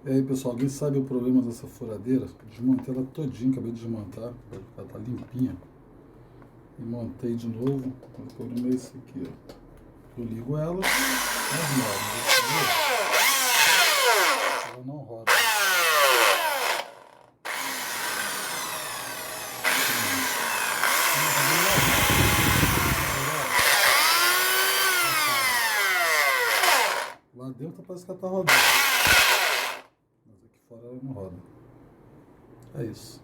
E aí pessoal, alguém sabe o problema dessa furadeira? Desmontei ela todinha, acabei de desmontar, ela tá limpinha. E montei de novo, o problema é esse aqui, ó. Eu ligo ela, normal, ela não roda. Lá dentro parece que ela tá rodando, mas aqui fora ela não roda. É isso.